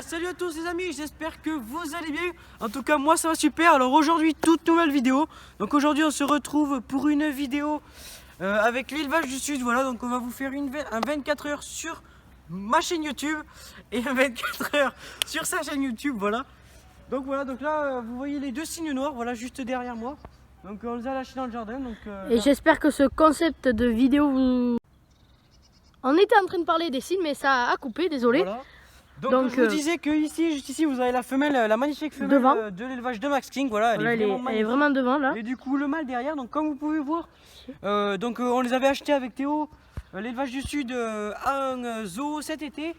Salut à tous les amis, j'espère que vous allez bien. En tout cas moi ça va super. Alors aujourd'hui toute nouvelle vidéo. Donc aujourd'hui on se retrouve pour une vidéo avec l'élevage du sud. Voilà, donc on va vous faire un 24 heures sur ma chaîne YouTube et un 24 heures sur sa chaîne YouTube. Voilà, donc là vous voyez les deux signes noirs, voilà, juste derrière moi. Donc on les a lâchés dans le jardin. Et j'espère que ce concept de vidéo vous... On était en train de parler des signes mais ça a coupé, désolé. Voilà. Donc je vous disais que ici, juste ici, vous avez la femelle, la magnifique femelle de l'élevage de Max King. Voilà, elle est vraiment devant là. Et du coup le mâle derrière. Donc comme vous pouvez voir, on les avait achetés avec Théo, l'élevage du sud, à un zoo cet été.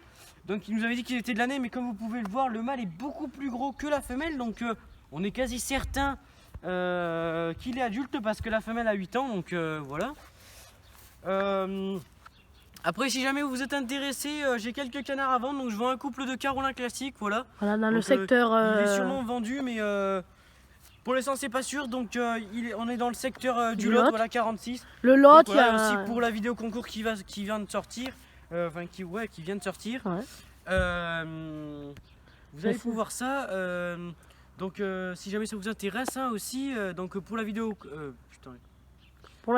Donc il nous avait dit qu'il était de l'année, mais comme vous pouvez le voir, le mâle est beaucoup plus gros que la femelle. Donc on est quasi certain qu'il est adulte parce que la femelle a 8 ans. Donc voilà. Après, si jamais vous êtes intéressé, j'ai quelques canards à vendre, donc je vends un couple de Carolin classique, voilà. Voilà, dans le secteur. Il est sûrement vendu, mais pour l'instant c'est pas sûr. Donc on est dans le secteur du Lot, voilà, 46. Le Lot, il y a aussi pour la vidéo concours qui vient de sortir, qui vient de sortir. Ouais. Vous allez pouvoir ça. Donc si jamais ça vous intéresse, hein, aussi, donc pour la vidéo, pour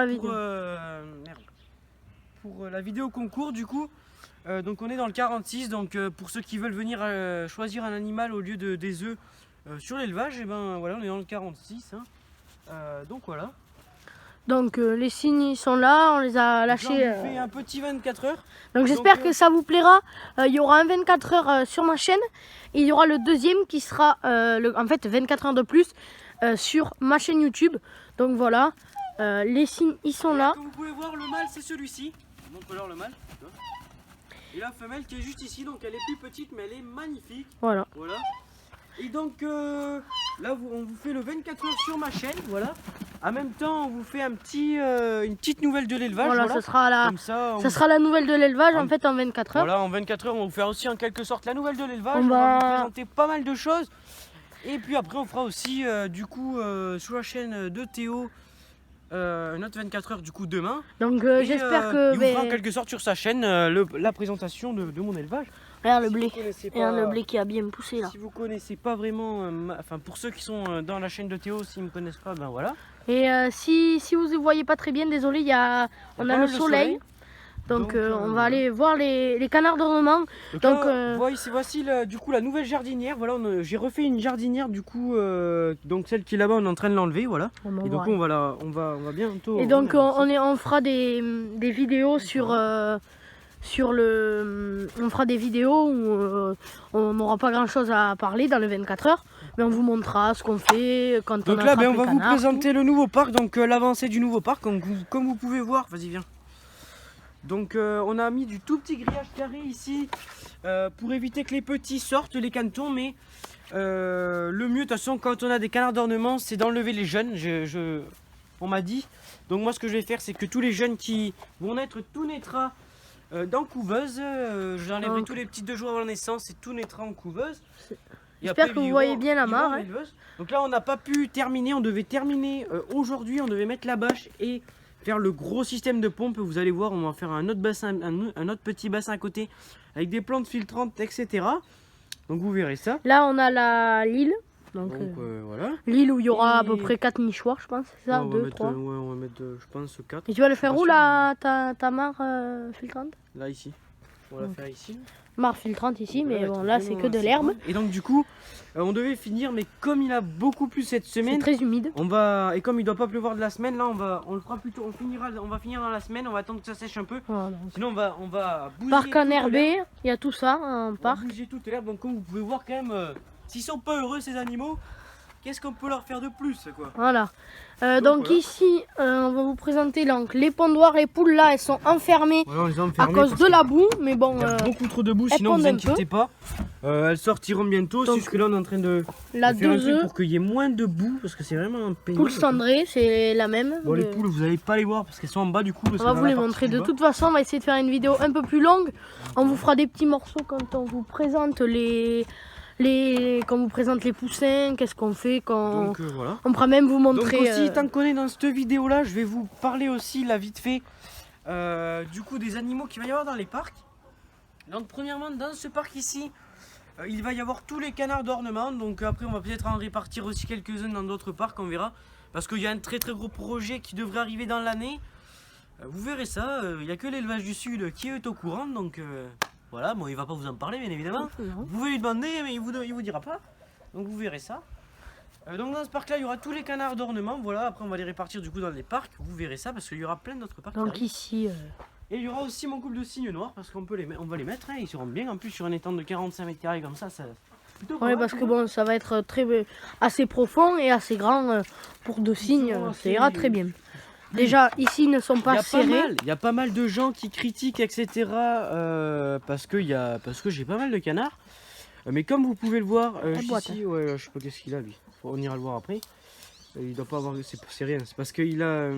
la vidéo concours du coup, donc on est dans le 46. Donc pour ceux qui veulent venir choisir un animal au lieu des œufs sur l'élevage, et ben voilà, on est dans le 46, hein. Donc voilà. Donc les signes ils sont là, on les a lâchés. Là, on fait un petit 24 heures. Donc j'espère que ça vous plaira. Il y aura un 24 heures sur ma chaîne et il y aura le deuxième qui sera en fait 24 heures de plus sur ma chaîne YouTube. Donc voilà, les signes ils sont là. Comme vous pouvez voir, le mâle c'est celui-ci. Donc alors le mâle. Et la femelle qui est juste ici, donc elle est plus petite mais elle est magnifique. Voilà. Et donc là on vous fait le 24 heures sur ma chaîne, voilà. En même temps on vous fait une petite nouvelle de l'élevage. Voilà, ça sera la nouvelle de l'élevage en fait en 24 heures. Voilà, en 24 heures on va vous faire aussi en quelque sorte la nouvelle de l'élevage. On va vous présenter pas mal de choses. Et puis après on fera aussi du coup sur la chaîne de Théo un autre 24 heures du coup demain. Donc j'espère que... Il vous fera en quelque sorte sur sa chaîne la présentation de mon élevage. Regarde le blé. Regarde le blé qui a bien poussé là. Si vous connaissez pas vraiment, enfin pour ceux qui sont dans la chaîne de Théo, s'ils me connaissent pas, ben voilà. Et si vous ne voyez pas très bien, désolé, on a le soleil. Donc on va aller voir les canards d'ornement. Donc voici du coup la nouvelle jardinière. Voilà, j'ai refait une jardinière du coup, donc celle qui est là-bas, on est en train de l'enlever, voilà. Et donc on va bientôt. Et donc on fera des vidéos on fera des vidéos où on n'aura pas grand chose à parler dans les 24 heures, mais on vous montrera ce qu'on fait quand on attrape les canards. Donc là, on va vous présenter le nouveau parc, donc l'avancée du nouveau parc, comme vous pouvez voir. Vas-y, viens. Donc on a mis du tout petit grillage carré ici pour éviter que les petits sortent, les canetons, mais le mieux de toute façon quand on a des canards d'ornement, c'est d'enlever les jeunes, on m'a dit. Donc moi ce que je vais faire, c'est que tous les jeunes qui vont naître, tout naîtra dans couveuse. J'enlèverai tous les petits 2 jours avant la naissance et tout naîtra en couveuse. J'espère que vous voyez bien la mare. Hein. Donc là on n'a pas pu terminer, on devait terminer aujourd'hui, on devait mettre la bâche et faire le gros système de pompe. Vous allez voir, on va faire un autre bassin, un autre petit bassin à côté avec des plantes filtrantes, etc. Donc vous verrez ça. Là on a l'île. Donc voilà. L'île où il y aura à peu près 4 nichoirs, je pense. C'est ça, 2, 3. On va mettre, je pense, 4. Et tu vas le faire où ta mare filtrante? Là, ici. On va la faire ici. Mare filtrante ici, mais bon, là c'est que de l'herbe. Et donc du coup, on devait finir, mais comme il a beaucoup plu cette semaine, c'est très humide. Et comme il doit pas pleuvoir de la semaine, là on le fera plutôt, on va finir dans la semaine, on va attendre que ça sèche un peu. Voilà, sinon on va bouger. Parc enherbé, il y a tout ça, un parc. Bouger toute l'herbe, donc comme vous pouvez voir quand même, s'ils sont pas heureux ces animaux, qu'est-ce qu'on peut leur faire de plus, quoi. Voilà. Donc voilà. Ici, on va vous présenter donc, les pondoirs. Les poules là, elles sont enfermées, à cause de la boue. Mais bon, il y a beaucoup trop de boue, sinon vous inquiétez pas. Elles sortiront bientôt. C'est juste que là, on est en train de faire un truc pour qu'il y ait moins de boue, parce que c'est vraiment un pénible. Poule cendrée, c'est la même. Bon, les poules, vous n'allez pas les voir parce qu'elles sont en bas du coup. On va vous les montrer. De toute façon, on va essayer de faire une vidéo un peu plus longue. On vous fera des petits morceaux quand on vous présente quand on vous présente les poussins, qu'est-ce qu'on fait quand... Donc voilà. On pourra même vous montrer... Donc aussi, tant qu'on est dans cette vidéo là, je vais vous parler aussi là vite fait du coup des animaux qu'il va y avoir dans les parcs. Donc premièrement, dans ce parc ici, il va y avoir tous les canards d'ornement. Donc après on va peut-être en répartir aussi quelques-uns dans d'autres parcs, on verra. Parce qu'il y a un très gros projet qui devrait arriver dans l'année. Vous verrez ça, il n'y a que l'élevage du sud qui est au courant. Donc voilà, bon il va pas vous en parler bien évidemment. Vous pouvez lui demander mais il vous dira pas. Donc vous verrez ça. Donc dans ce parc là il y aura tous les canards d'ornement. Voilà, après on va les répartir du coup dans les parcs. Vous verrez ça parce qu'il y aura plein d'autres parcs. Donc ici... Et il y aura aussi mon couple de cygnes noirs parce qu'on peut on va les mettre, hein, ils seront bien en plus sur un étang de 45 mètres carrés comme ça plutôt ouais, parce que bon, ça va être assez profond et assez grand pour 2 cygnes, ça ira très bien. Déjà, ici, ils ne sont pas serrés. Il y a pas mal de gens qui critiquent, etc. Parce que j'ai pas mal de canards. Mais comme vous pouvez le voir, ici, ouais, je sais pas qu'est-ce qu'il a lui. On ira le voir après. Il doit pas avoir, c'est rien. C'est parce qu'il a.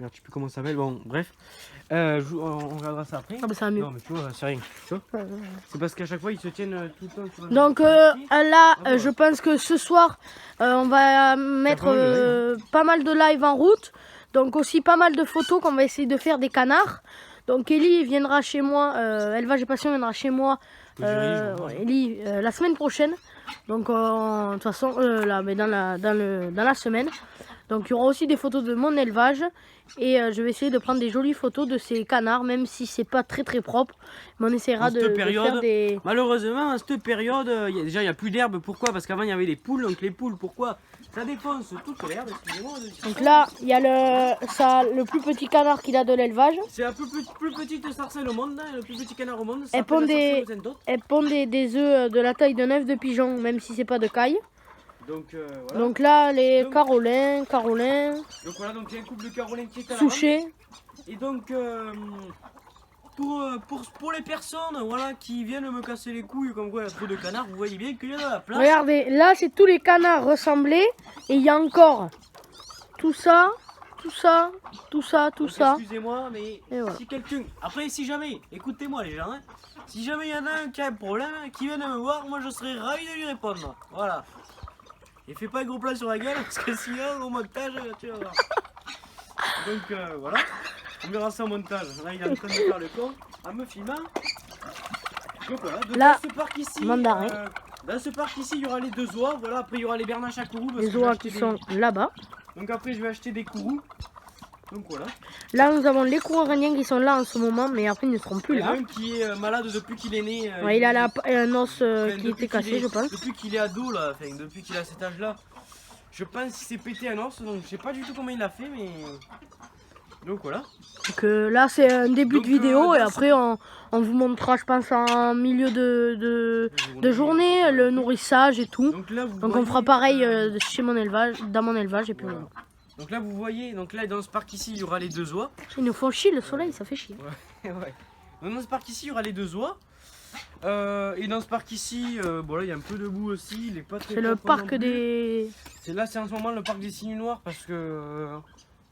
Merde, je sais plus comment ça s'appelle. Bon, bref. On regardera ça après. Ah bah ça va mieux. Non, mais tu vois, c'est rien. Tu vois c'est parce qu'à chaque fois, ils se tiennent tout le temps sur donc là, je pense que ce soir, on va mettre pas mal de live en route. Donc aussi pas mal de photos qu'on va essayer de faire des canards. Donc Ellie viendra chez moi, Élevage et Passion viendra chez moi Ellie, la semaine prochaine. Donc de toute façon, là, mais dans la semaine. Donc il y aura aussi des photos de mon élevage et je vais essayer de prendre des jolies photos de ces canards, même si c'est pas très propre, mais on essaiera de faire des... Malheureusement à cette période, déjà il n'y a plus d'herbe. Pourquoi? Parce qu'avant il y avait les poules, donc les poules, pourquoi? Ça défonce toute l'herbe, excusez-moi. Donc là il y a le plus petit canard qu'il a de l'élevage. C'est la plus petite sarcelle au monde, hein, le plus petit canard au monde. Elle pond des œufs de la taille d'un œuf de pigeon, même si c'est pas de caille. Donc, voilà. Donc là, les Carolins. Donc voilà, donc il y a un couple de Carolins qui est à Souchet. Et donc, pour les personnes voilà, qui viennent me casser les couilles, comme quoi il y a trop de canards, vous voyez bien qu'il y a de la place. Regardez, là c'est tous les canards ressemblés. Et il y a encore tout ça. Excusez-moi, mais voilà. Si quelqu'un... Après, si jamais, écoutez-moi les gens, hein, si jamais il y en a un qui a un problème, qui vient de me voir, moi je serais ravi de lui répondre. Voilà. Et fais pas un gros plan sur la gueule parce que sinon au montage tu vas voir. Donc voilà, on verra ça au montage. Là il est en train de faire le con en me filmant. Donc voilà, là, dans ce parc ici, dans ce parc ici il y aura les 2 oies. Voilà, après il y aura les bernaches à kourou. Les oies qui sont là-bas. Donc après je vais acheter des kourous. Donc voilà. Là nous avons les courants indiens qui sont là en ce moment, mais après ils ne seront plus là. Il y en a un qui est malade depuis qu'il est né. Ouais, il a un os qui était cassé, je pense. Depuis qu'il est ado là, enfin depuis qu'il a cet âge là, je pense qu'il s'est pété un os, donc je sais pas du tout comment il a fait, mais donc voilà. Donc là c'est un début de vidéo et après on vous montrera, je pense, en milieu de journée le nourrissage et tout. Donc, là, on fera pareil chez mon élevage, dans mon élevage et puis voilà. Donc là vous voyez, donc là dans ce parc ici il y aura les 2 oies. Ils nous font chier le soleil, ça fait chier. Ouais. Donc dans ce parc ici il y aura les 2 oies. Et dans ce parc ici, bon là il y a un peu de boue aussi, il est pas très... C'est le parc des... Là c'est en ce moment le parc des cygnes noirs parce que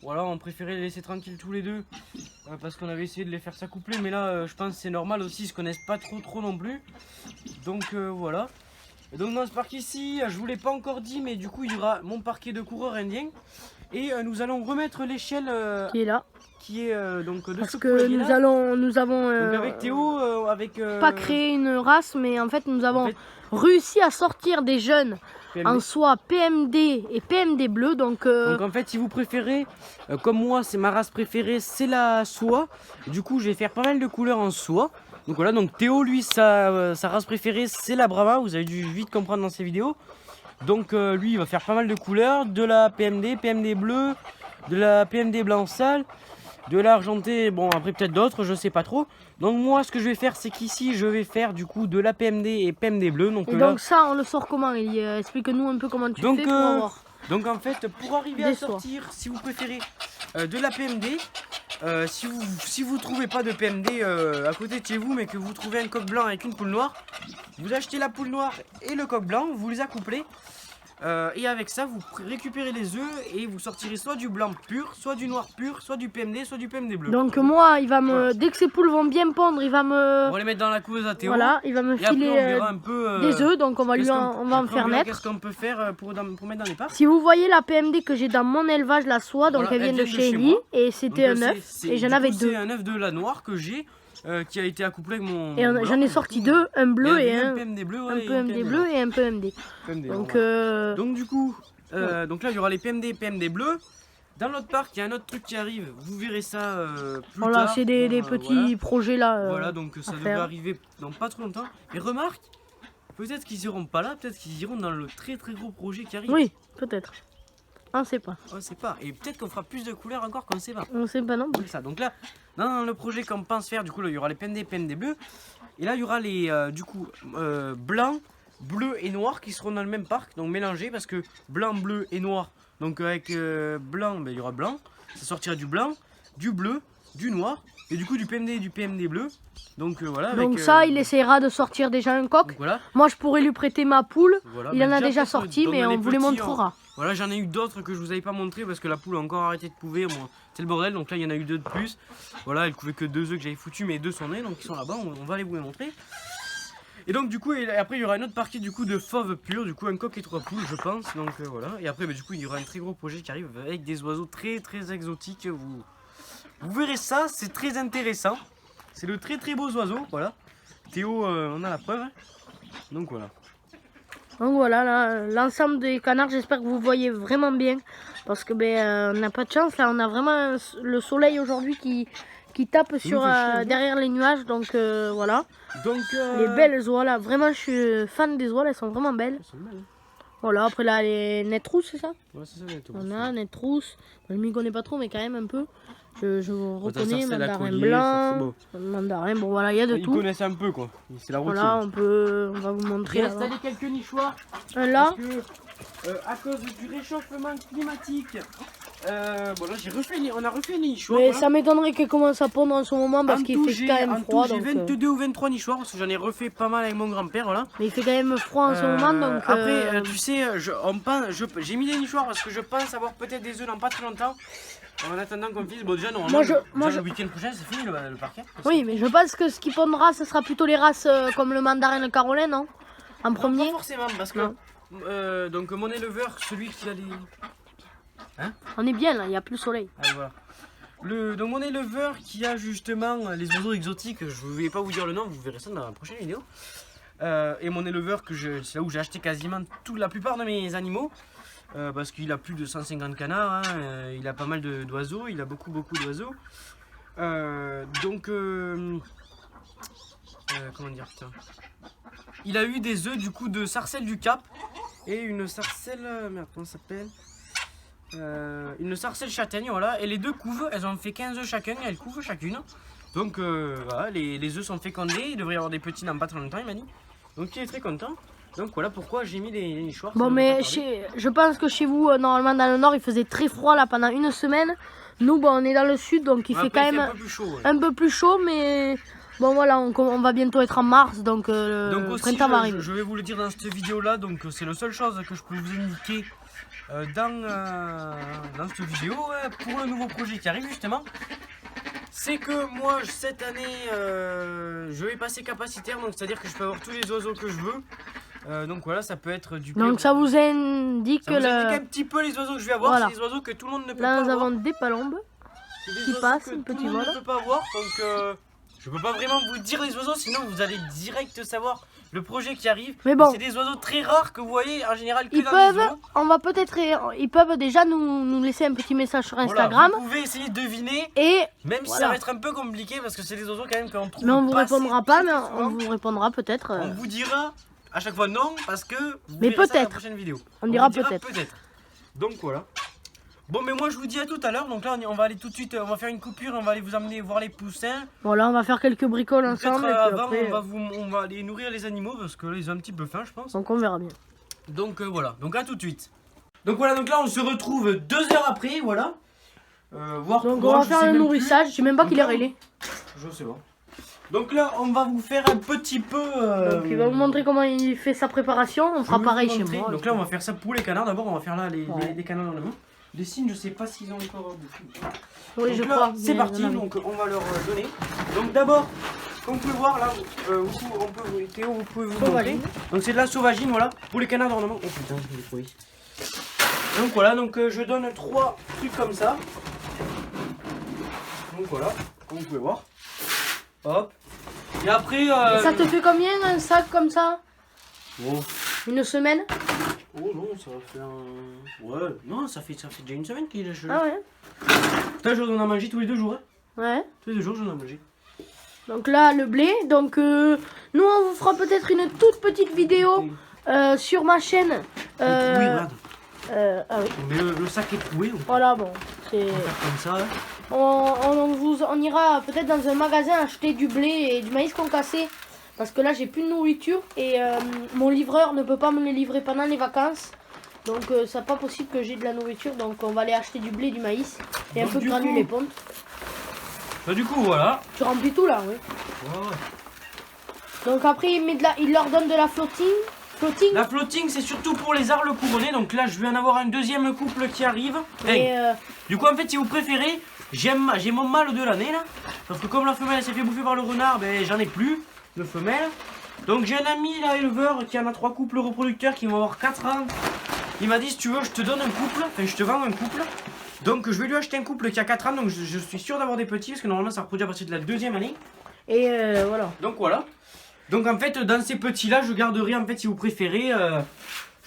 voilà, on préférait les laisser tranquilles tous les deux parce qu'on avait essayé de les faire s'accoupler, mais là je pense que c'est normal aussi, ils se connaissent pas trop non plus. Donc voilà. Et donc dans ce parc ici, je vous l'ai pas encore dit, mais du coup il y aura mon parquet de coureurs indiens. Et nous allons remettre l'échelle qui est là. Qui est donc de parce ce que nous avons donc avec Théo, pas créé une race, mais en fait nous avons réussi à sortir des jeunes PMD. En soie PMD et PMD bleu. Donc en fait si vous préférez, comme moi c'est ma race préférée, c'est la soie. Du coup je vais faire pas mal de couleurs en soie. Donc voilà, donc Théo lui sa race préférée c'est la Brahma, vous avez dû vite comprendre dans ses vidéos. Donc lui il va faire pas mal de couleurs, de la PMD, PMD bleu, de la PMD blanc sale, de l'argenté, bon après peut-être d'autres, je sais pas trop. Donc moi ce que je vais faire c'est qu'ici je vais faire du coup de la PMD et PMD bleu. Donc, et donc ça on le sort comment? Explique-nous un peu comment tu fais pour avoir. Donc en fait pour arriver à sortir, si vous préférez de la PMD, si vous trouvez pas de PMD à côté de chez vous mais que vous trouvez un coq blanc avec une poule noire, vous achetez la poule noire et le coq blanc, vous les accouplez. Et avec ça vous récupérez les œufs et vous sortirez soit du blanc pur, soit du noir pur, soit du PMD, soit du PMD bleu. Donc moi il va me, dès que ces poules vont bien pondre, il va me... On va les mettre dans la couveuse à Théo. Voilà, il va me filer des œufs, donc on va en faire naître. Qu'est-ce qu'on peut faire pour mettre dans les parcs? Si vous voyez la PMD que j'ai dans mon élevage, la soie, donc voilà, elle vient de chez Ellie et c'était un œuf et j'en avais 2. C'est un œuf de la noire que j'ai. qui a été accouplé avec mon. Et j'en ai sorti deux, un bleu et un PMD bleu, un peu MD bleu et un peu MD. Donc, donc du coup, donc là il y aura les PMD bleus. Dans l'autre parc, il y a un autre truc qui arrive. Vous verrez ça plus voilà, tard. c'est des petits projets là. Voilà, donc ça devrait arriver dans pas trop longtemps. Et remarque, peut-être qu'ils iront pas là, peut-être qu'ils iront dans le très gros projet qui arrive. Oui, peut-être. On sait pas. On sait pas. Et peut-être qu'on fera plus de couleurs encore qu'on sait pas. On sait pas non plus. Ça. Donc là, dans le projet qu'on pense faire, du coup, là, il y aura les PMD bleus. Et là, il y aura les du coup blancs, bleus et noirs qui seront dans le même parc, donc mélangés parce que blanc, bleu et noir. Donc avec blanc, ben, il y aura blanc. Ça sortira du blanc, du bleu, du noir et du coup du PMD et du PMD bleu. Donc voilà. Donc avec, ça, il essaiera de sortir déjà un coq. Voilà. Moi, je pourrais lui prêter ma poule. Voilà, il ben, en a déjà sorti, mais on vous les montrera. Voilà, j'en ai eu d'autres que je vous avais pas montré parce que la poule a encore arrêté de couver. C'est le bordel, donc là il y en a eu deux de plus. Voilà, elle couvait que 2 œufs que j'avais foutu, mais 2 sont nés, donc ils sont là-bas. On va aller vous les montrer. Et donc du coup, et après il y aura une autre partie du coup de fauve pur, du coup un coq et 3 poules je pense, donc voilà. Et après bah, du coup il y aura un très gros projet qui arrive avec des oiseaux très exotiques, vous verrez ça, c'est très intéressant. C'est de très beaux oiseaux, voilà. Théo on a la preuve, donc voilà. Donc voilà, là, l'ensemble des canards, j'espère que vous voyez vraiment bien. Parce que ben, on n'a pas de chance, là on a vraiment le soleil aujourd'hui qui tape sur derrière les nuages, donc voilà. Donc les belles oies là, vraiment je suis fan des oies, elles sont vraiment belles. Elles sont belles, hein. Voilà, après là les nettes-rousses, c'est ça? Ouais, c'est ça, nettes-rousses. On a nettes-rousses, je m'y connais pas trop, mais quand même un peu. Je reconnais, mandarin blanc, mandarin, bon voilà, il y a de tout. Ils connaissent un peu quoi, c'est la routine. Voilà, on va vous montrer. J'ai installé quelques nichoirs. Là. Parce que, à cause du réchauffement climatique, voilà, on a refait les nichoirs. Mais voilà. ça m'étonnerait qu'elle commence à pondre en ce moment parce qu'il fait quand même froid. J'ai 22 ou 23 nichoirs parce que j'en ai refait pas mal avec mon grand-père, voilà. Mais il fait quand même froid en ce moment, donc... Après, tu sais, j'ai mis des nichoirs parce que je pense avoir peut-être des œufs dans pas très longtemps. En attendant qu'on finisse, bon déjà normalement le week-end prochain c'est fini le parquet. Oui, mais je pense que ce qui pondra ce sera plutôt les races comme le mandarin et le carolin, non? En premier? Non, pas forcément parce que donc mon éleveur, celui qui a les... Hein? On est bien là, il n'y a plus le soleil. Allez, voilà. Donc mon éleveur qui a justement les oiseaux exotiques, je ne vais pas vous dire le nom, vous verrez ça dans la prochaine vidéo. Et mon éleveur, c'est là où j'ai acheté quasiment la plupart de mes animaux. Parce qu'il a plus de 150 canards, hein, il a pas mal d'oiseaux, il a beaucoup d'oiseaux. Donc, comment dire, putain. Il a eu des œufs du coup de sarcelle du Cap et une sarcelle, merde, comment ça s'appelle, une sarcelle châtaigne, voilà. Et les deux couvent, elles ont fait 15 œufs chacun, elles couvent chacune. Donc voilà, les œufs sont fécondés, il devrait y avoir des petits dans pas très longtemps, il m'a dit. Donc il est très content. Donc voilà pourquoi j'ai mis les nichoirs. Bon, mais je pense que chez vous, normalement dans le nord, il faisait très froid là pendant une semaine. Nous, bon, on est dans le sud, donc il fait quand même un peu plus chaud, mais bon voilà, on va bientôt être en mars, donc le printemps va arriver. Je vais vous le dire dans cette vidéo là, donc c'est la seule chose que je peux vous indiquer dans cette vidéo pour le nouveau projet qui arrive justement. C'est que moi cette année je vais passer capacitaire, donc c'est à dire que je peux avoir tous les oiseaux que je veux. Donc voilà, ça peut être du... Donc ça vous indique ça vous indique un petit peu les oiseaux que je vais avoir, voilà. C'est des oiseaux que tout le monde ne peut pas avoir. Là nous avons des palombes qui passent, un petit vol. Ne peut pas avoir, donc je peux pas vraiment vous dire les oiseaux, sinon vous allez direct savoir le projet qui arrive. Mais bon, c'est des oiseaux très rares que vous voyez en général que ils peuvent déjà nous laisser un petit message sur Instagram. Voilà, vous pouvez essayer de deviner, même si ça va être un peu compliqué parce que c'est des oiseaux quand même qu'on trouve. Mais on vous répondra pas, mais on vous répondra peut-être. On vous dira à chaque fois non parce que vous mais verrez ça dans la peut-être prochaine vidéo. On dira peut-être. Donc voilà. Bon, mais moi je vous dis à tout à l'heure. Donc là on va aller tout de suite, on va faire une coupure, on va aller vous amener voir les poussins. Voilà, on va faire quelques bricoles ensemble. Et avant, après, on va aller nourrir les animaux parce que là ils ont un petit peu faim, je pense. Donc on verra bien. Donc voilà, donc à tout de suite. Donc voilà, donc là on se retrouve 2 heures après, voilà. Donc on va faire le nourrissage, je sais même pas quelle heure il est. Je sais pas. Donc là on va vous faire un petit peu... Donc il va vous montrer comment il fait sa préparation, on fera pareil chez moi. Donc là on va faire ça pour les canards, d'abord on va faire là les canards dans le main. Les signes, je sais pas s'ils ont encore beaucoup. Oui, je crois. C'est parti, donc on va leur donner. Donc d'abord, comme vous pouvez voir là, Théo, vous pouvez vous montrer. Donc c'est de la sauvagine, voilà, pour les canards d'ornement. Oh putain, je l'ai trouvé. Donc voilà, donc je donne 3 trucs comme ça. Donc voilà, comme vous pouvez voir. Hop. Et après... Et ça te fait combien un sac comme ça? Oh. Une semaine? Oh non, ça va faire... Ouais, non, ça fait déjà une semaine qu'il est... Ah ouais? Putain, j'en ai mangé tous les 2 jours. Hein. Ouais. Tous les 2 jours, j'en ai mangé. Donc là, le blé. Donc nous, on vous fera peut-être une toute petite vidéo sur ma chaîne. Oui, regarde. Ah oui. Mais le sac est troué. Voilà, bon. C'est... On va faire comme ça. Hein. On ira peut-être dans un magasin acheter du blé et du maïs concassé. Parce que là, j'ai plus de nourriture. Et mon livreur ne peut pas me les livrer pendant les vacances. Donc c'est pas possible que j'ai de la nourriture. Donc on va aller acheter du blé, du maïs. Et Donc, un peu de du granulés coup... ponte. Bah du coup, voilà. Tu remplis tout là, oui. Ouais. Donc après, il leur donne de la floating. La floating, c'est surtout pour les arles couronnées. Donc là, je vais en avoir un deuxième couple qui arrive. Et Du coup, en fait, si vous préférez, j'ai mon mâle de l'année là. Parce que comme la femelle s'est fait bouffer par le renard, ben j'en ai plus de femelle. Donc j'ai un ami là, éleveur, qui en a 3 couples reproducteurs qui vont avoir 4 ans. Il m'a dit, si tu veux, je te donne un couple. Enfin, je te vends un couple. Donc je vais lui acheter un couple qui a 4 ans. Donc je suis sûr d'avoir des petits. Parce que normalement, ça reproduit à partir de la 2e année. Et voilà. Donc voilà. Donc en fait, dans ces petits-là, je garderai, en fait, si vous préférez,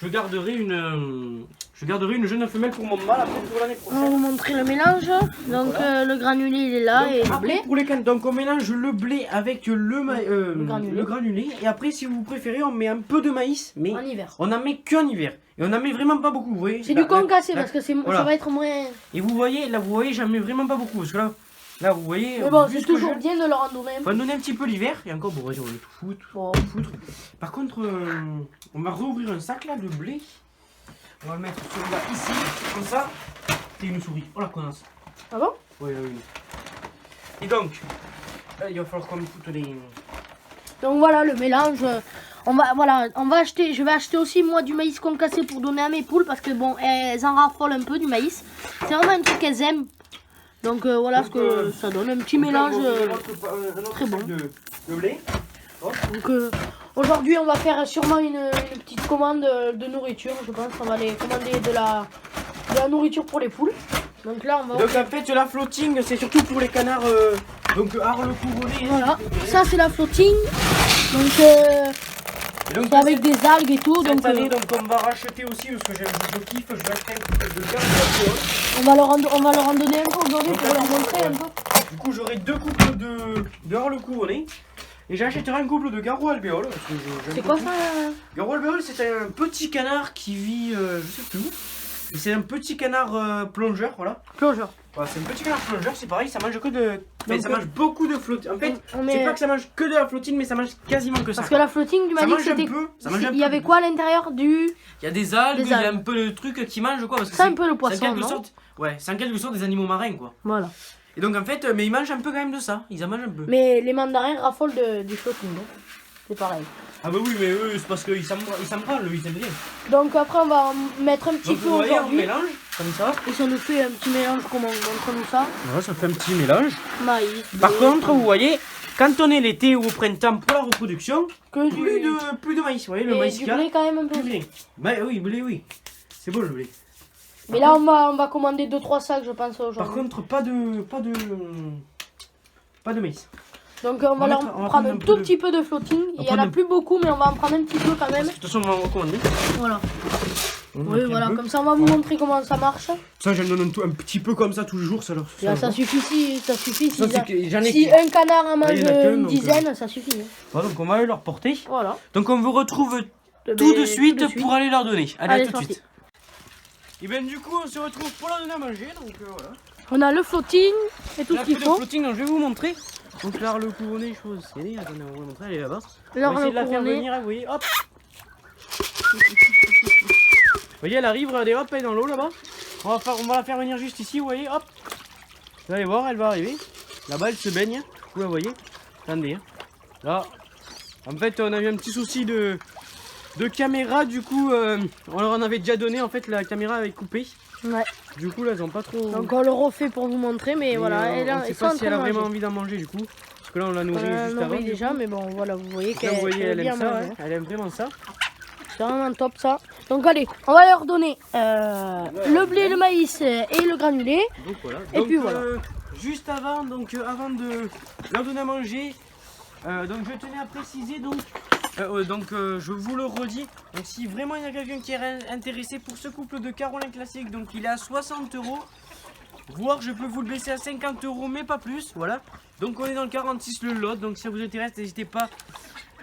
je garderai une jeune femelle pour mon mâle après pour l'année On va prochaine. vous montrer le mélange. Donc Voilà. le granulé il est là Donc, et le après, blé. pour les cannes, donc on mélange le blé avec le granulé. granulé. Et après, si vous préférez, on met un peu de maïs, mais En hiver. on n'en met qu'en hiver. Et on n'en met vraiment pas beaucoup, vous voyez. C'est du concassé là, parce que voilà. ça va être moins. Et vous voyez, là, vous voyez, j'en mets vraiment pas beaucoup. Parce que là vous voyez. Mais bon, vu c'est ce que toujours je- bien de leur en donner un On peu. va donner un petit peu l'hiver. Et encore, bon, vas-y, on va tout foutre. Bon. Par contre, on va rouvrir un sac là de blé. On va le mettre celui-là ici, comme ça. C'est une souris. Oh la connasse. Ah bon? Oui, oui, oui. Et donc, là, il va falloir qu'on me foute les. Donc voilà le mélange. Je vais acheter aussi moi du maïs concassé pour donner à mes poules parce que bon, elles en raffolent un peu du maïs. C'est vraiment un truc qu'elles aiment. Donc voilà ce que ça donne, un petit mélange très bon. De blé. Donc aujourd'hui on va faire sûrement une petite commande de nourriture. Je pense qu'on va aller commander de la nourriture pour les poules. Donc là on va... Donc en fait la floating c'est surtout pour les canards donc arles couronnées. Voilà, ça c'est la floating. Donc Donc, c'est avec des algues et tout. cette Donc année donc on va racheter aussi parce que je kiffe, je vais acheter un couple de gardes. on va leur en donner un peu aujourd'hui pour leur montrer un peu. Du coup j'aurai 2 couples de harles couronnées. Et j'achèterai un couple de garrot albéole. C'est quoi ça? Garrot albéole c'est un petit canard qui vit je sais plus où. Et c'est un petit canard plongeur, voilà. Plongeur. Voilà, c'est un petit canard plongeur, c'est pareil, ça mange que de. Mais ça mange beaucoup de flottine. En fait, on met- c'est pas que ça mange que de la flottine, mais ça mange quasiment que ça. Parce que la floating du ça Mali mange un c'était... peu. Ça mange un Il y peu. avait quoi à l'intérieur du... Il y a des algues, Des il y a algues. un peu de trucs qui mangent quoi. Parce que C'est un peu le poisson, c'est en quelque non? sorte. Ouais, c'est en quelque sorte des animaux marins quoi. Voilà. Et donc en fait, mais ils mangent un peu quand même de ça. Ils en mangent un peu. Mais les mandarins raffolent du floating. Hein. C'est pareil. Ah bah oui, mais eux, c'est parce qu'ils s'en branlent, ils aiment bien. Donc après on va en mettre un petit Donc peu vous voyez, on aujourd'hui. mélange comme ça. Et ça nous fait un petit mélange comme on montre nous ça. Voilà, ça fait un petit mélange. Maïs. Par blé, contre, vous voyez, quand on est l'été ou au printemps pour la reproduction, que plus de maïs. Vous voyez, le et maïs du qu'il y a. blé quand même un peu. Du blé. Bah oui, blé, oui. C'est beau le blé. Mais là on va commander 2-3 sacs je pense Par aujourd'hui. contre, pas de maïs. Donc on va leur on va prendre un un peu tout de- petit peu de floating. Il y en prendre a un- plus beaucoup mais on va en prendre un petit peu quand même. De toute façon, on va en recommander. Voilà. On en a Oui pris un voilà, peu. comme ça on va vous montrer comment ça marche. Ça, j'en donne un petit peu comme ça tous les jours. Ça Ça suffit si Ça, c'est que j'en ai si un canard en mange il y en a qu'un, une donc, dizaine, ça suffit. Hein. Voilà, donc on va aller leur porter. Voilà. Donc on vous retrouve Eh tout ben, de suite pour aller leur donner. Allez, Allez, à tout de sorti. suite. Et bien du coup, on se retrouve pour leur donner à manger. Donc voilà. On a le floating et tout La ce qu'il queue de faut. floating, donc je vais vous montrer. Donc là, le couronné, chose, c'est allez, attendez, on va vous montrer, elle est là-bas. On Leur va essayer de la faire couronné. venir, vous voyez, hop. Vous voyez, elle arrive, regardez, hop, elle est dans l'eau là-bas. On va la faire venir juste ici, vous voyez, hop. Vous allez voir, elle va arriver. Là-bas, elle se baigne. Vous la voyez. Attendez. Hein. Là. En fait, on a eu un petit souci de caméra. Du coup, on leur en avait déjà donné. En fait, la caméra avait coupé. Ouais. Du coup, là, elles ont pas trop. Donc on le refait pour vous montrer, mais voilà. on Elles sait sont pas en si elle a train de vraiment manger. envie d'en manger, du coup. Parce que là, on l'a nourri On juste l'a avant. nourri du déjà, coup. mais bon, voilà, vous voyez Là, qu'elle vous voyez, elle bien aime ça. manger. Hein. Elle aime vraiment ça. C'est vraiment top ça. Donc allez, on va leur donner le blé, le maïs et le granulé. Donc voilà. Et Donc, puis voilà. juste avant, donc avant de leur donner à manger, donc je tenais à préciser donc, je vous le redis, donc si vraiment il y a quelqu'un qui est intéressé pour ce couple de Carolin classique, donc il est à 60 €, voire je peux vous le baisser à 50 € mais pas plus, voilà. Donc on est dans le 46 le lot, donc si ça vous intéresse n'hésitez pas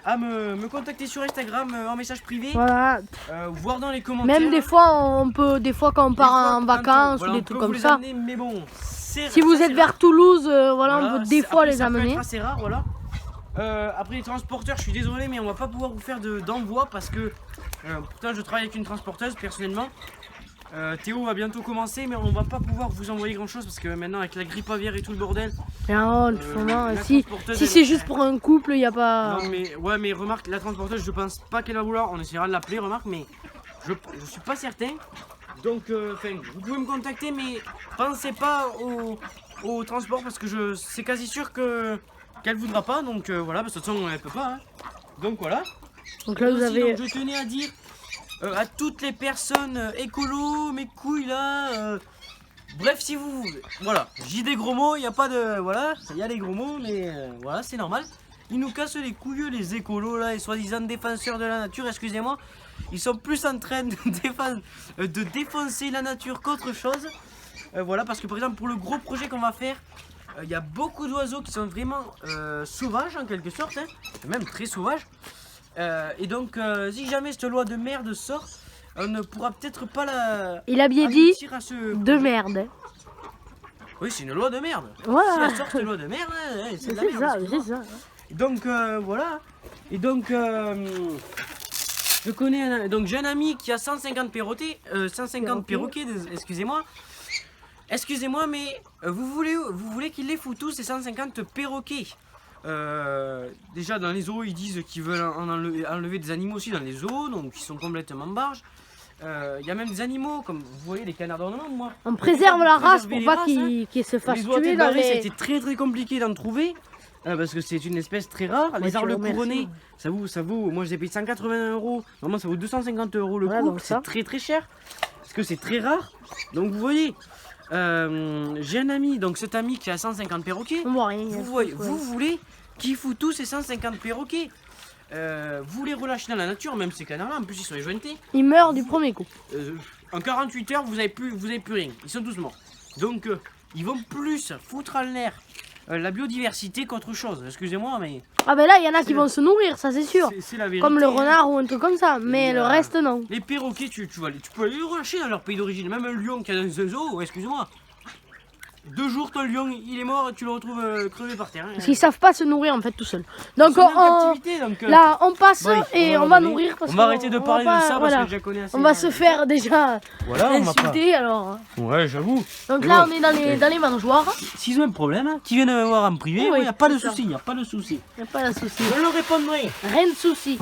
à me contacter sur Instagram en message privé, Voilà. voire dans les commentaires. Même des fois, quand on part en vacances ou des trucs comme ça. Amener, mais bon, si vous êtes vers Toulouse, voilà, on peut des fois les amener. C'est assez rare, voilà. Après les transporteurs, je suis désolé, mais on va pas pouvoir vous faire d'envoi parce que pourtant je travaille avec une transporteuse personnellement. Théo va bientôt commencer, mais on va pas pouvoir vous envoyer grand chose parce que maintenant avec la grippe aviaire et tout le bordel. Si c'est juste pour un couple, il n'y a pas. Non mais ouais, mais remarque, la transporteuse, je pense pas qu'elle va vouloir. On essaiera de l'appeler, remarque, mais je suis pas certain. Donc vous pouvez me contacter, mais pensez pas au transport parce que c'est quasi sûr qu'elle voudra pas. Donc voilà, parce que de toute façon elle peut pas. Hein. Donc voilà. Donc là vous avez. Donc, je tenais à dire. À toutes les personnes écolo, mes couilles là, bref si vous, voilà, j'ai des gros mots, il n'y a pas de, voilà, il y a des gros mots, mais voilà, c'est normal. Ils nous cassent les couilles les écolos là, les soi-disant défenseurs de la nature, excusez-moi, ils sont plus en train de défoncer la nature qu'autre chose, voilà, parce que par exemple pour le gros projet qu'on va faire, il y a beaucoup d'oiseaux qui sont vraiment sauvages en quelque sorte, hein, même très sauvages. Et donc, si jamais cette loi de merde sort, on ne pourra peut-être pas la. Il a bien dit de projet. Merde. Oui, c'est une loi de merde. Voilà. Si elle sort cette loi de merde, c'est de la merde. C'est ça. Donc voilà. Et donc, je connais donc j'ai un ami qui a 150 perroquets, excusez-moi. Excusez-moi, mais vous voulez qu'il les fout tous ces 150 perroquets. Déjà dans les zoos ils disent qu'ils veulent enlever des animaux aussi dans les zoos, donc ils sont complètement barges. Il y a même des animaux comme vous voyez les canards d'ornement, moi. On préserve la race pour pas qu'ils se fassent tuer dans les... C'était très compliqué d'en trouver parce que c'est une espèce très rare. Les arles couronnées, ça vaut, moi j'ai payé 180 €, normalement ça vaut 250 € le couple, c'est très cher parce que c'est très rare. Donc vous voyez. J'ai un ami, donc cet ami qui a 150 perroquets. Vous voulez qu'il fout tous ces 150 perroquets. Vous les relâchez dans la nature, même ces canards là, en plus ils sont éjointés. Ils meurent du premier coup. En 48 heures, vous avez plus rien. Ils sont tous morts. Donc ils vont plus foutre en l'air la biodiversité qu'autre chose. Excusez-moi, mais. Ah ben là, il y en a qui vont se nourrir, ça c'est sûr. C'est la vérité. Comme le renard ou un truc comme ça, mais le reste non. Les perroquets, tu peux aller les relâcher dans leur pays d'origine. Même un lion qui a dans un zoo, excusez-moi. 2 jours, ton lion il est mort et tu le retrouves crevé par terre. Parce qu'ils savent pas se nourrir en fait tout seuls. Donc, là on passe et on va nourrir. Parce on va arrêter de parler de ça parce que je connais assez. On va se faire déjà insulter alors. Ouais, j'avoue. Donc là on est dans les mangeoires. S'ils ont un problème, qu'ils viennent me voir en privé, il n'y a pas de souci, il n'y a pas de souci. Je leur répondrai. Rien de souci.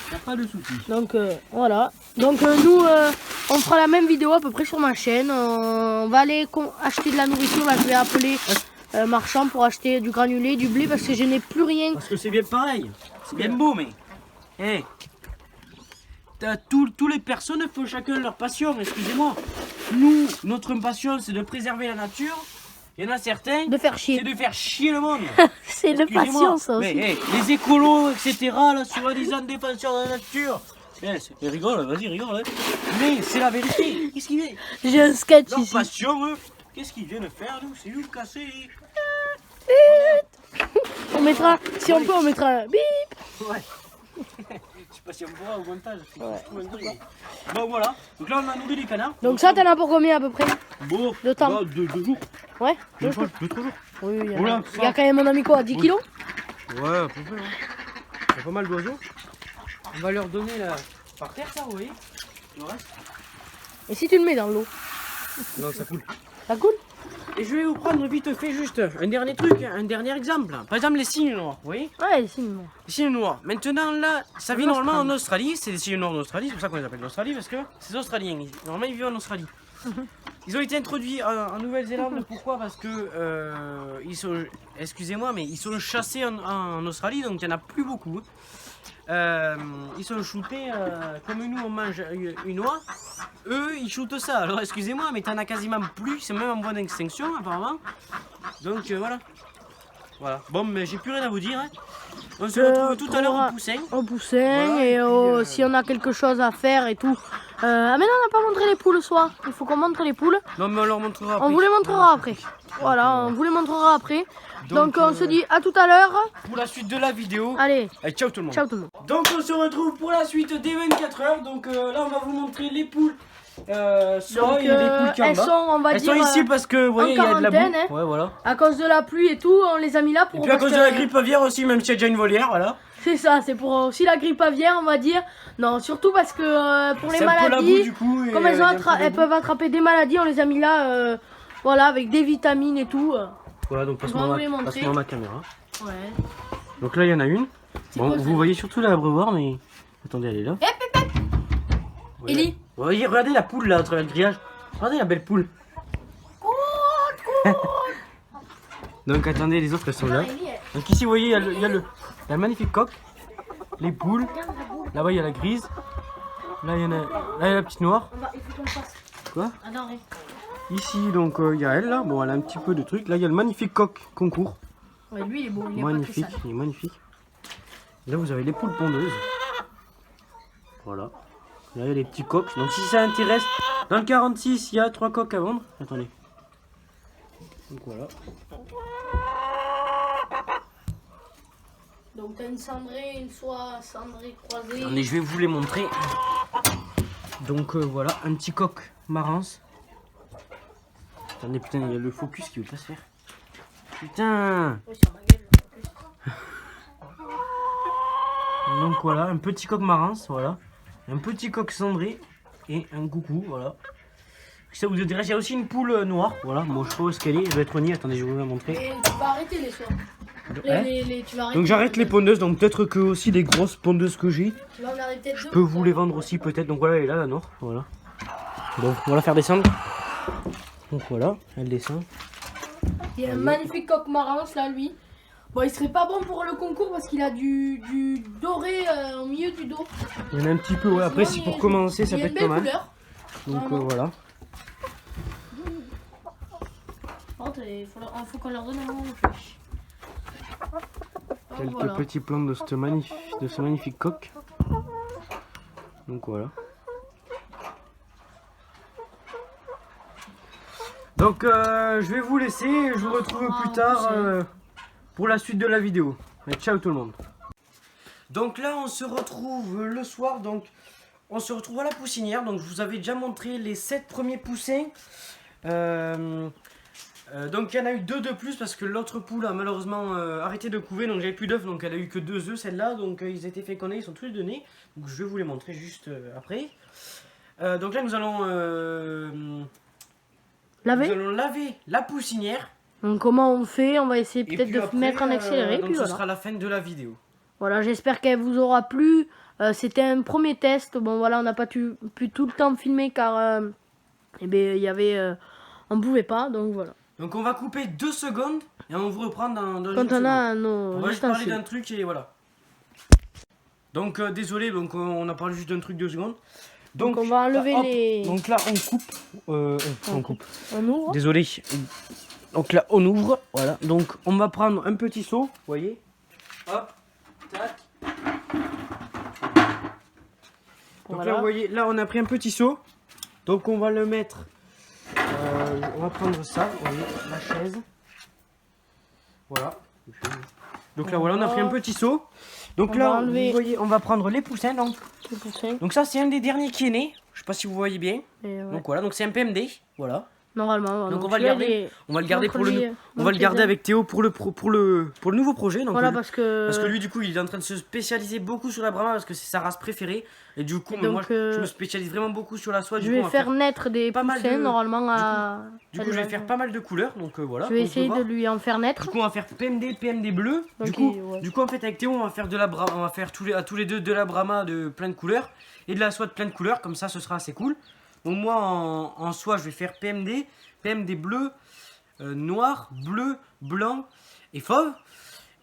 Il n'y a pas de souci. Donc voilà. Donc nous on fera la même vidéo à peu près sur ma chaîne. On va aller acheter de la nourriture. Là je vais appeler Marchand pour acheter du granulé, du blé parce que je n'ai plus rien. Parce que c'est bien pareil. C'est bien beau mais. Hey. Tous les personnes font chacun leur passion, excusez-moi. Nous, notre passion c'est de préserver la nature. Il y en a certains, de faire chier. C'est de faire chier le monde. C'est de passion ça aussi. Mais, les écolos, etc. là, soi-disant défenseurs de la nature. Rigole, vas-y, rigole. Hein. Mais c'est la vérité. Qu'est-ce qu'il fait? J'ai un sketch leur ici. Passion, qu'est-ce qu'ils viennent faire nous? C'est nous casser. On mettra, si on peut, on mettra un bip. Ouais. Je sais pas si on pourra au montage. Bon voilà. Donc là on a nourri les canards. Donc ça t'en as pour combien à peu près? Bon, de temps. 2 jours. Ouais, 2 3 jours. Oui, il y a quand même mon ami quoi, 10 kilos? Ouais, à peu près. Il y a pas mal d'oiseaux. On va leur donner par terre ça, vous voyez. Le reste. Et si tu le mets dans l'eau? Non, ça coule. Ça coule? Et je vais vous prendre vite fait juste un dernier truc, un dernier exemple. Par exemple les cygnes noirs, vous voyez? Ouais, les cygnes noirs. Les cygnes noirs. Maintenant là, ça vit normalement en Australie. C'est des cygnes noirs en Australie, c'est pour ça qu'on les appelle l'Australie, parce que c'est des Australiens. Normalement ils vivent en Australie. Ils ont été introduits en Nouvelle-Zélande, pourquoi? Parce que ils sont, excusez-moi, mais ils sont chassés en Australie, donc il n'y en a plus beaucoup. ils sont shootés comme nous on mange une oie. Eux, ils shootent ça. Alors excusez-moi, mais t'en as quasiment plus. C'est même en voie d'extinction apparemment. Donc voilà. Voilà. Bon, mais j'ai plus rien à vous dire. Hein. On se retrouve tout à l'heure au poussin. Au poussin, Voilà, et puis, si on a quelque chose à faire et tout. Ah mais non, on n'a pas montré les poules le soir. Il faut qu'on montre les poules. Non, mais on leur montrera après. On vous les montrera après. Voilà, on vous les montrera après. Donc on se dit à tout à l'heure. Pour la suite de la vidéo. Allez, Allez, ciao tout le monde. ciao tout le monde. Donc on se retrouve pour la suite des 24 heures. Donc là on va vous montrer les poules. Donc, Et les poules qui en elles bas. sont, on va Elles dire, sont ici parce que vous voyez, il y a de la boue. quarantaine, hein. Ouais, voilà. à cause de la pluie et tout, on les a mis là pour. Et puis à parce cause de la que- grippe aviaire aussi, même s'il y a déjà une volière, voilà. C'est ça, c'est pour aussi la grippe aviaire, on va dire. Non, surtout parce que pour les C'est un peu la boue maladies, du coup. Et, comme elles, il y a un peu de elles boue. peuvent attraper des maladies, on les a mis là, voilà, avec des vitamines et tout. Voilà, donc On va vous les montrer. passe-moi ma caméra. Ouais. Donc là il y en a une. Bon, quoi, ça vous voyez surtout la abreuvoir, mais attendez, elle est là. Ouais. Ellie. Voyez, regardez la poule là, à travers le grillage. Regardez la belle poule. Donc attendez, les autres elles sont là. Donc ici vous voyez, il y a le magnifique coq, les poules. Là-bas il y a la grise. Là il y a la petite noire. Il faut qu'on le fasse. Quoi? Attends, Ici donc il y a elle là. Bon, elle a un petit peu de trucs. Là il y a le magnifique coq concours. ouais, lui il est beau, il est Magnifique, pas très sale. il est magnifique. Là vous avez les poules pondeuses. Voilà. Là il y a les petits coqs. Donc si ça intéresse, dans le 46 il y a 3 coqs à vendre. Attendez. Donc voilà. Donc t'as une cendrée, une soie cendrée croisée. Attendez, je vais vous les montrer. Donc voilà, un petit coq marrance. Attendez, putain, il y a le focus qui veut pas se faire. Putain. Ouais, sur ma gueule, Donc voilà, un petit coq marrance, voilà. Un petit coq cendré et un coucou, voilà. Si ça vous intéresse, il y a aussi une poule noire, voilà. Bon, je sais pas où est-ce qu'elle est, elle doit être née. Attendez, je vais vous la montrer. Et tu vas arrêter les soirs. Hein Tu vas arrêter Donc j'arrête les pondeuses, donc peut-être que aussi les grosses pondeuses que j'ai, Tu vas en arrêter je deux. peux vous les vendre aussi peut-être. Donc voilà, elle est là, la noire, voilà. Donc on va la faire descendre. Donc voilà, elle descend. Il y a un magnifique coq marrance là, lui. Bon, il serait pas bon pour le concours parce qu'il a du doré au milieu du dos. Il y en a un petit peu, ouais. Après, si pour commencer, ça il peut y a être une pas belle mal. couleur. Donc Vraiment. voilà. Par contre, il faut qu'on leur donne un moment. Quelques Voilà. petits plans de ce magnifique coq. Donc voilà. Donc je vais vous laisser et je vous retrouve plus tard pour la suite de la vidéo. Et ciao tout le monde. Donc là on se retrouve le soir, donc on se retrouve à la poussinière. Donc je vous avais déjà montré les 7 premiers poussins. Donc il y en a eu 2 de plus parce que l'autre poule a malheureusement arrêté de couver, donc j'avais plus d'œufs, donc elle a eu que 2 œufs celle-là, donc ils étaient fécondés, ils sont tous les deux nés. Donc je vais vous les montrer juste après. Donc là nous allons laver la poussinière. Donc comment on fait? On va essayer Et peut-être puis de après, mettre en accéléré. donc Puis ce voilà. sera la fin de la vidéo. Voilà, j'espère qu'elle vous aura plu. C'était un premier test. Bon voilà, on n'a pas pu tout le temps filmer car eh ben, il y avait, on pouvait pas, donc voilà. Donc on va couper 2 secondes et on vous reprend dans Quand une on seconde. a nos On va juste parler ustensiles. d'un truc et voilà. Donc désolé, donc on a parlé juste d'un truc 2 secondes. Donc, on va enlever hop, les... Donc là on coupe. On coupe. On ouvre. Désolé. Donc là on ouvre. Voilà. Donc on va prendre un petit seau. Vous voyez. Hop. Tac. Donc Voilà. là vous voyez, là on a pris un petit seau. Donc on va le mettre. On va prendre ça. Vous voyez, la chaise. Voilà. Donc là voilà, on a pris un petit seau. Donc On là, va enlever- vous voyez, on va prendre les poussins. Le poussin. Donc ça c'est un des derniers qui est né. Je sais pas si vous voyez bien. Et ouais. Donc voilà, donc c'est un PMD. Voilà. Normalement. Donc on va le garder. On va le garder pour le. On va le garder avec Théo pour le nouveau projet. Donc Voilà parce que lui du coup il est en train de se spécialiser beaucoup sur la Brahma parce que c'est sa race préférée. Et du coup Et moi donc, je me spécialise vraiment beaucoup sur la soie. je Du coup, vais on va faire naître des pas mal poussins de- normalement à... Du coup je vais faire pas mal de couleurs. Donc voilà. Je vais on peut essayer voir. de lui en faire naître. Du coup on va faire PMD bleu. Donc, Du coup en fait avec Théo on va faire de la Brahma, on va faire tous les deux de la Brahma de plein de couleurs et de la soie de plein de couleurs, comme ça ce sera assez cool. Donc moi en soie je vais faire PMD bleu, noir, bleu, blanc et fauve.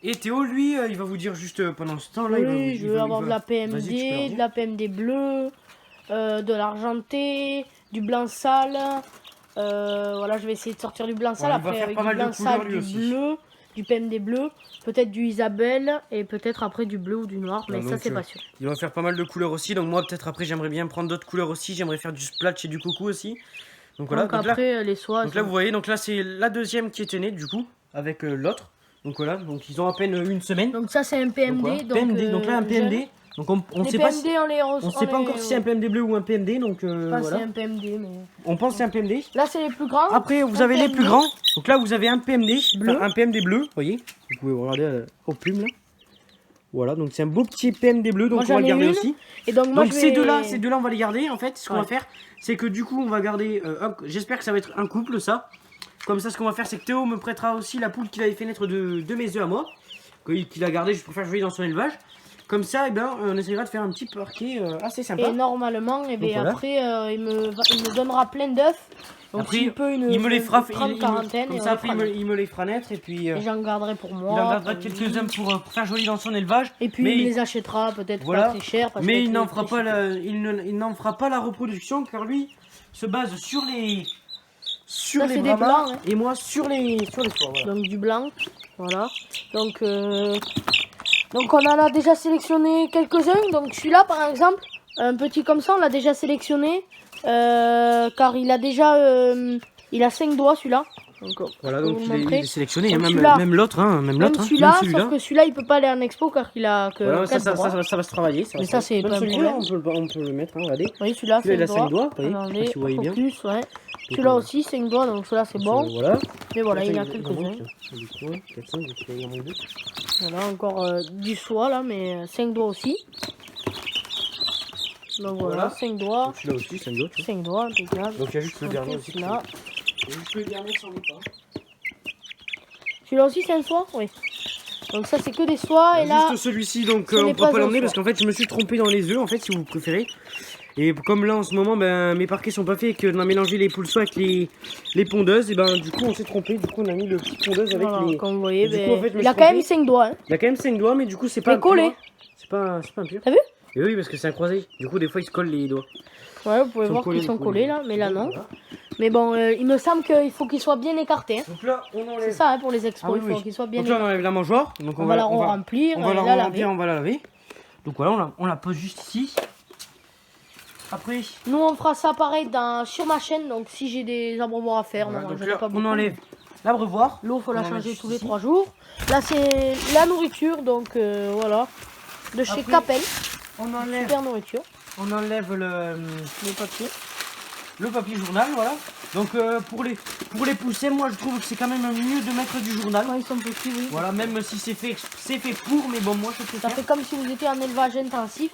Et Théo, lui, il va vous dire juste pendant ce temps-là. Oui, je vais avoir de la Vas-y, tu peux leur PMD, dire. de la PMD bleue, de l'argenté, du blanc sale. Voilà, je vais essayer de sortir du blanc sale. Ouais, il va après faire avec pas du mal de blanc couleurs, sale, lui du aussi. bleu, du PMD bleu, peut-être du Isabelle et peut-être après du bleu ou du noir, mais Ouais, ça donc, c'est pas sûr. Il va faire pas mal de couleurs aussi. Donc moi, peut-être après, j'aimerais bien prendre d'autres couleurs aussi. J'aimerais faire du splatch et du coucou aussi. Donc voilà. Donc Donc là, après les soies. vous voyez, donc là, c'est la deuxième qui était née du coup, avec l'autre. Donc voilà, donc ils ont à peine une semaine. Donc ça c'est un PMD. Donc, voilà. Donc, PMD, donc là un PMD. jeune. Donc on Les sait pas, PMD on les on sait pas encore si c'est un PMD bleu ou un PMD. Donc Enfin, voilà. c'est un PMD mais. On pense que c'est un PMD. Là c'est les plus grands. Après vous Un avez les PMD. plus grands. Donc là vous avez un PMD Bleu. enfin, un PMD bleu, vous voyez. Vous pouvez regarder aux plumes là. Voilà, donc c'est un beau petit PMD bleu, donc Moi, on va j'en le ai garder une. aussi. Et donc moi Donc je vais... ces deux-là, on va les garder. En fait, ce qu'on va faire, c'est que du coup, on va garder. J'espère que ça va être un couple, ça. Comme ça, ce qu'on va faire, c'est que Théo me prêtera aussi la poule qu'il avait fait naître de mes œufs à moi, qu'il a gardé juste pour faire jouer dans son élevage. Comme ça, eh ben, on essaiera de faire un petit parquet assez sympa. Et normalement, eh ben, voilà. après, il me donnera plein d'œufs. Donc Après, s'il peut il me les fera, quarantaine. comme ça, après, il me les fera naître et puis. Et j'en garderai pour moi. Il en gardera quelques-uns pour faire joli dans son élevage. Et puis il me les achètera peut-être voilà. pas très cher. Parce mais il n'en fera pas la reproduction car lui se base sur les des blancs, hein. Et moi sur les soies. Voilà. Donc du blanc, voilà. Donc on en a déjà sélectionné quelques-uns. Donc celui-là par exemple, un petit comme ça, on l'a déjà sélectionné car il a déjà il a 5 doigts celui-là. Donc, voilà, donc il est sélectionné, donc même l'autre, hein, même celui-là, sauf que celui-là il peut pas aller en expo car il a que voilà, 4 doigts. Ça va se travailler. Mais ça c'est pas un problème. On peut le mettre, hein, regardez. Oui, celui-là il a 5 doigts, vous voyez, si vous voyez bien. Focus, ouais. Celui-là aussi 5 doigts, donc celui-là c'est bon. Voilà. Mais voilà, il y en a quelques-uns. Voilà, encore du soie là, mais 5 doigts aussi. Donc voilà, 5 doigts. Celui-là aussi, 5 doigts. 5 doigts, impeccable. Donc il y a juste le dernier aussi. Là. Juste le dernier sans les pas. Celui-là aussi c'est un soie. Oui. Donc ça c'est que des soies et là. Juste celui-ci, donc ce on n'est ne pourra pas pas un l'emmener soie. parce qu'en fait je me suis trompé dans les œufs en fait si vous préférez. Et comme là en ce moment ben, mes parquets sont pas faits et qu'on a mélangé les poules soies avec les pondeuses, et ben du coup on s'est trompé, du coup on a mis le petit pondeuse avec Voilà, les. comme vous voyez, Du ben, coup, en fait, je me il a suis quand même trompé. 5 doigts. Hein. Il a quand même 5 doigts mais du coup c'est pas Mais collé. C'est pas un pur. T'as vu? Et oui parce que c'est un croisé, du coup des fois ils se collent les doigts. Ouais, vous pouvez Ils sont voir collés, qu'ils sont les poules. collés là, mais là non. Voilà. Mais bon, il me semble qu'il faut qu'ils soient bien écartés. Hein. Donc là on C'est enlève. ça hein, pour les expos, Ah oui, il faut oui. qu'ils soient bien Donc là on écartés. enlève la mangeoire, donc On va la remplir, on va la la remplir, laver. on va la laver. Donc voilà on la pose juste ici. Après. Nous on fera ça pareil sur ma chaîne, donc si j'ai des abreuvoirs à faire, Voilà, non, donc j'en ai là, pas on beaucoup. enlève l'abreuvoir. L'eau faut On la enlève changer juste tous les ici. 3 jours. Là c'est la nourriture, donc voilà, de chez Après, Capel, On enlève, super nourriture, on enlève le papier. le papier journal, voilà. Donc pour les poussins, moi je trouve que c'est quand même mieux de mettre du journal. Quand ils sont petits, oui. Voilà, même si c'est fait pour, mais bon moi je Ça préfère. fait comme si vous étiez en élevage intensif.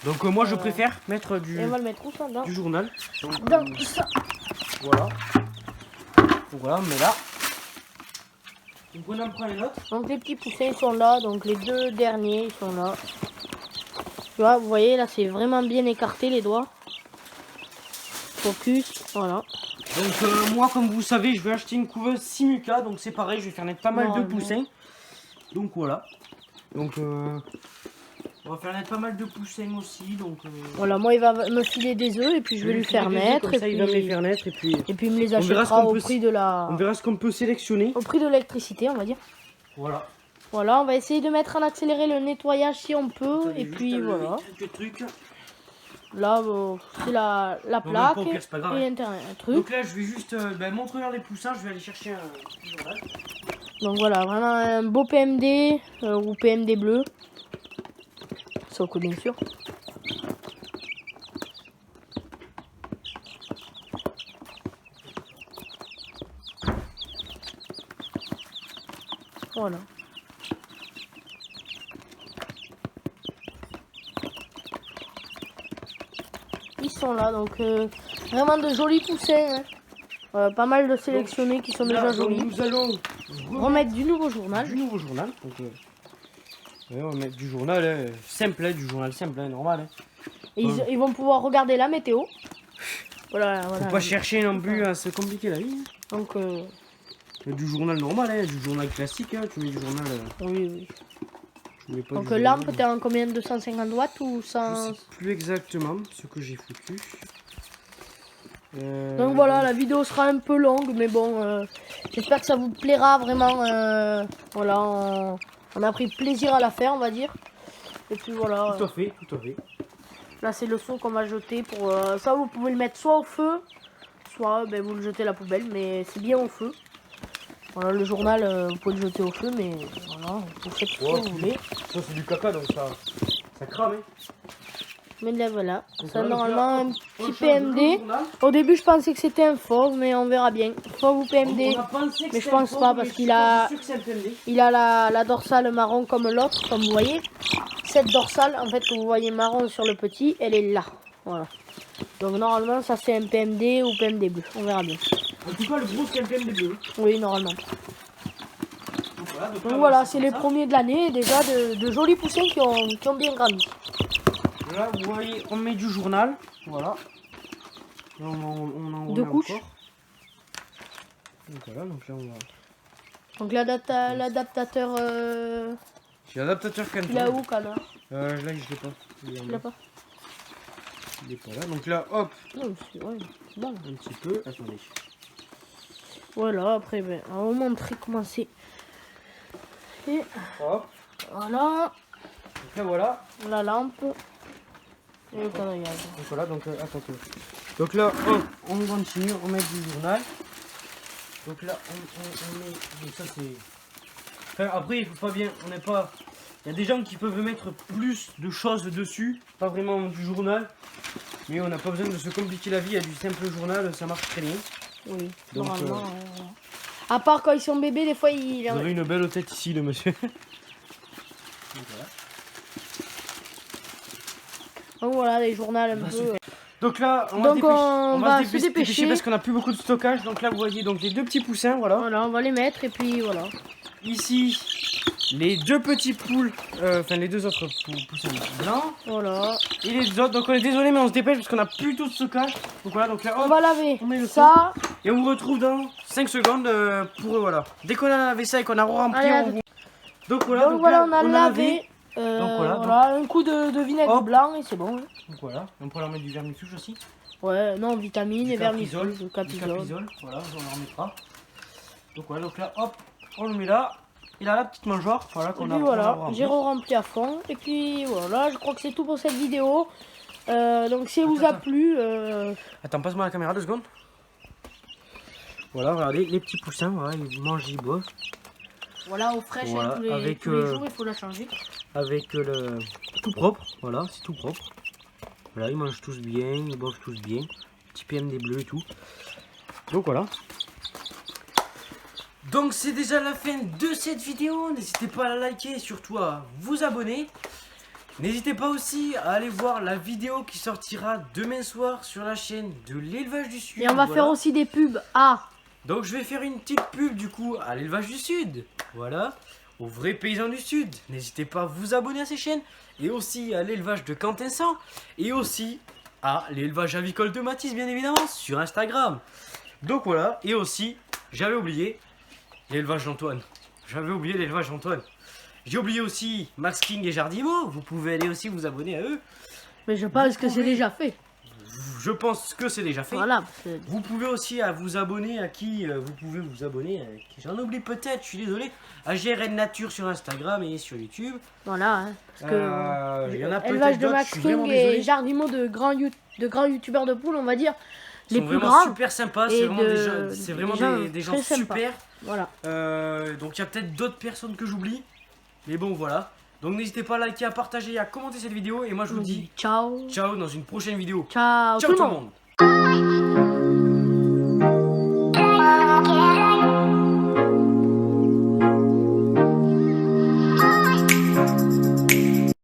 Donc moi je préfère mettre Et on va le mettre où ça? du journal. Donc, Dans ça. voilà. Donc voilà, on met là. Donc on en prend les autres. Donc les petits poussins ils sont là, donc les deux derniers ils sont là. Tu vois, vous voyez là c'est vraiment bien écarté les doigts. Focus, voilà. Donc moi comme vous savez je vais acheter une couveuse Simuca, donc c'est pareil, je vais faire naître pas mal de poussins. Donc voilà. Donc on va faire naître pas mal de poussins aussi, donc Voilà, moi il va me filer des œufs et puis je vais lui faire naître. Comme ça, il va me les faire naître et puis il me les on verra ce achètera qu'on au peut prix de la... on verra ce qu'on peut sélectionner. Au prix de l'électricité, on va dire. Voilà. Voilà, on va essayer de mettre en accéléré le nettoyage si on peut. Attendez, Et juste puis à lever voilà. quelques trucs. Là, c'est la plaque pas au pire, c'est pas grave. et un truc. Donc là je vais juste montrer les poussins, je vais aller chercher un petit journal. Donc voilà, vraiment un beau PMD ou PMD bleu. Soco bien sûr. Voilà. Ils sont là, donc vraiment de jolis poussins. Hein. Pas mal de sélectionnés qui sont Là, déjà donc, jolis. nous allons Remettre du nouveau journal. du nouveau journal. Donc, ouais, on va mettre du journal simple, du journal simple, normal. Hein. Et ils vont pouvoir regarder la météo. Voilà, voilà. Faut pas chercher non plus à se compliquer la vie. Hein. Donc Du journal normal, hein, du journal classique, hein, tu mets du journal... Oui, oui. tu mets pas Donc du lampe, journal. t'es en combien, 250 watts ou Je 100? sais plus exactement ce que j'ai foutu. Donc voilà, la vidéo sera un peu longue, mais bon, j'espère que ça vous plaira vraiment. Voilà, on a pris plaisir à la faire, on va dire. Et puis voilà, Tout à fait, tout à fait. là c'est le seau qu'on va jeter pour ça. Vous pouvez le mettre soit au feu, soit ben, vous le jetez à la poubelle, mais c'est bien au feu. Voilà, le journal, vous pouvez le jeter au feu, mais voilà, vous faites ce que vous voulez. Ça c'est du caca, donc ça crame. Hein. Mais là voilà, Donc ça voilà, normalement donc un là, petit on change le PMD. journal. Au début je pensais que c'était un fauve, mais on verra bien. Fauve ou PMD. On a pensé que Mais je c'était pense un pas, fauve, parce mais qu'il je a- suis sûr que c'est un PMD. Il a la dorsale marron comme l'autre, comme vous voyez. Cette dorsale, en fait, que vous voyez marron sur le petit, elle est là. Voilà. Donc normalement, ça c'est un PMD ou PMD bleu. On verra bien. En tout cas, le gros c'est un PMD bleu. Oui, normalement. Donc Donc là, voilà, c'est c'est comme les ça. premiers de l'année. Déjà, de jolis poussins qui ont bien grandi. Là, vous voyez, on met du journal. Voilà. Là, on en Deux remet couches. encore. Donc voilà, donc là, on va... Donc l'adaptateur, J'ai l'adaptateur Canton. il a où, canard? Là, je l'ai pas. Il l'a pas. Il est pas là. Donc là, hop, Non, c'est ouais, c'est bon. un petit peu. Attendez. Voilà, après, ben, on va vous montrer comment c'est. Et Hop. voilà, Donc là, voilà. la lampe. Et le canard. Donc voilà, donc attends. Donc là, hop, on continue, on met du journal. Donc là, on met. Donc ça, c'est. Enfin, après, il faut pas bien. On n'est pas. Il y a des gens qui peuvent mettre plus de choses dessus. Pas vraiment du journal. Mais on n'a pas besoin de se compliquer la vie. Il y a du simple journal, ça marche très bien. Oui, Donc, normalement. À part quand ils sont bébés, des fois ils. Vous avez une belle tête ici, le monsieur. Donc voilà. Donc voilà, les journaux un Bah, peu. Donc là, on Donc va se dépêcher. parce qu'on a plus beaucoup de stockage. Donc là, vous voyez donc les deux petits poussins, voilà. Voilà, on va les mettre et puis voilà. Ici, les deux petits poules, enfin les deux autres poussins blancs. Voilà. Et les autres, donc on est désolé, mais on se dépêche parce qu'on a plus tout de stockage. Donc voilà, donc là, On hop, va laver on met le ça. et on vous retrouve dans 5 secondes pour voilà. Dès qu'on a lavé ça et qu'on a rempli, Allez, on vous... Donc voilà, Donc voilà, là, on a lavé. Donc voilà, voilà, un coup de vinaigre Hop. blanc et c'est bon. Donc voilà, on peut leur mettre du vermifuge aussi. Ouais, non, vitamines et vermifuge, Du capisol. capisol, voilà, on leur mettra. Donc voilà, donc là, hop, on le met là. Il a la petite mangeoire, voilà Et qu'on puis a voilà, rempli. j'ai rempli à fond. Et puis voilà, je crois que c'est tout pour cette vidéo. Donc si elle vous a Attends. plu, Attends, passe-moi la caméra 2 secondes. Voilà, regardez, les petits poussins, voilà, ils mangent, ils boivent. voilà, au fraîche, Voilà, tous les avec, jours, il faut la changer. Avec le tout propre, voilà, c'est tout propre. Voilà, ils mangent tous bien, ils boivent tous bien. Petit PMD bleu et tout. Donc voilà. Donc c'est déjà la fin de cette vidéo. N'hésitez pas à la liker et surtout à vous abonner. N'hésitez pas aussi à aller voir la vidéo qui sortira demain soir sur la chaîne de l'élevage du Sud. Et on va faire aussi des pubs. Donc je vais faire une petite pub du coup à l'élevage du Sud. Voilà, aux vrais paysans du Sud. N'hésitez pas à vous abonner à ces chaînes. Et aussi à l'élevage de Quentin-Sang. Et aussi à l'élevage avicole de Mathis, bien évidemment, sur Instagram. Donc voilà, et aussi, j'avais oublié l'élevage d'Antoine. J'avais oublié l'élevage d'Antoine. J'ai oublié aussi Max King et Jardimo. Vous pouvez aller aussi vous abonner à eux. Mais je pense que c'est déjà fait. Je pense que c'est déjà fait. Voilà. parce que- Vous pouvez aussi vous abonner à qui vous pouvez vous abonner à qui j'en oublie peut-être, je suis désolé, à GRN Nature sur Instagram et sur YouTube. Voilà. Hein, parce que Il y en a élevage peut-être de d'autres, je Max suis vraiment King désolé. et Jardimo de grands youtubeurs de poules, on va dire. Ils Les sont plus vraiment grands. super sympas, et c'est vraiment de- c'est vraiment des gens des gens très sympas. super. Voilà. Donc il y a peut-être d'autres personnes que j'oublie. Mais bon voilà. Donc n'hésitez pas à liker, à partager et à commenter cette vidéo. Et moi je vous dis Ciao. ciao dans une prochaine vidéo. Ciao, Ciao tout le monde. monde.